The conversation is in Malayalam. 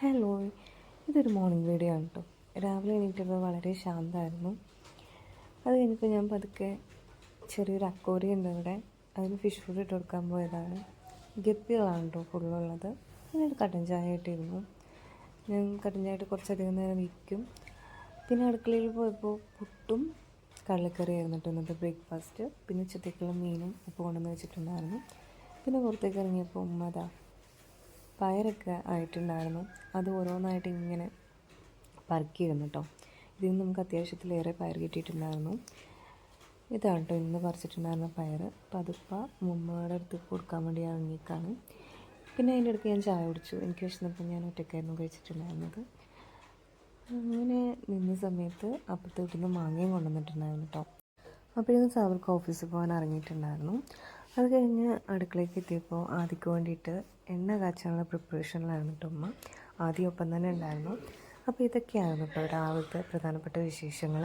ഹലോ, ഇതൊരു മോർണിംഗ് വീഡിയോ ആണ് കേട്ടോ. രാവിലെ എണീറ്റപ്പോൾ വളരെ ശാന്തമായിരുന്നു. അത് കഴിഞ്ഞപ്പോൾ ഞാൻ പതുക്കെ ചെറിയൊരു അക്വേറിയം ഉണ്ട് ഇവിടെ, അതിന് ഫിഷ് ഫുഡ് ഇട്ട് കൊടുക്കാൻ പോയതാണ്. ഗപ്പികളാണ് കേട്ടോ ഫുള്ളുള്ളത്. അതിനൊരു കട്ടൻ ചായ ഇട്ടിരുന്നു. ഞാൻ കട്ടൻ ചായ ഇട്ട് കുറച്ചധികം നേരം ഇരിക്കും. പിന്നെ അടുക്കളയിൽ പോയപ്പോൾ പുട്ടും കടലക്കറിയായിരുന്നു കേട്ടോ ഇന്നത്തെ ബ്രേക്ക്ഫാസ്റ്റ്. പിന്നെ ഉച്ചത്തേക്കുള്ള മീനും ഉപ്പ് കൊണ്ടുവന്ന് വെച്ചിട്ടുണ്ടായിരുന്നു. പിന്നെ പുറത്തേക്ക് ഇറങ്ങിയപ്പോൾ ഉമ്മ പയറൊക്കെ ആയിട്ടുണ്ടായിരുന്നു. അത് ഓരോന്നായിട്ട് ഇങ്ങനെ പറക്കിയിരുന്നു കേട്ടോ. ഇതിൽ നിന്ന് നമുക്ക് അത്യാവശ്യത്തിലേറെ പയർ കിട്ടിയിട്ടുണ്ടായിരുന്നു. ഇതാണ് കേട്ടോ ഇന്ന് പറിച്ചിട്ടുണ്ടായിരുന്ന പയർ. അപ്പോൾ അതിപ്പോൾ ഉമ്മയുടെ അടുത്ത് കൊടുക്കാൻ വേണ്ടി ഇറങ്ങിയേക്കാണ്. പിന്നെ അതിൻ്റെ അടുത്ത് ഞാൻ ചായ കുടിച്ചു. എനിക്ക് വിശന്നപ്പോൾ ഞാൻ ഒറ്റയ്ക്കായിരുന്നു കഴിച്ചിട്ടുണ്ടായിരുന്നത്. അങ്ങനെ നിന്ന സമയത്ത് അപ്പുറത്തെ വീട്ടിൽ നിന്ന് മാങ്ങയും കൊണ്ടുവന്നിട്ടുണ്ടായിരുന്നു കേട്ടോ. അപ്പോഴേക്കും സാവർക്ക് ഓഫീസിൽ പോകാൻ ഇറങ്ങിയിട്ടുണ്ടായിരുന്നു. അത് കഴിഞ്ഞ് അടുക്കളയ്ക്ക് എത്തിയപ്പോൾ ആദ്യക്ക് വേണ്ടിയിട്ട് എണ്ണ കാച്ചാനുള്ള പ്രിപ്പറേഷനിലായിരുന്നു കേട്ടോ ഉമ്മ. ആദ്യം ഒപ്പം തന്നെ ഉണ്ടായിരുന്നു. അപ്പോൾ ഇതൊക്കെയായിരുന്നു കേട്ടോ രാവിലത്തെ പ്രധാനപ്പെട്ട വിശേഷങ്ങൾ.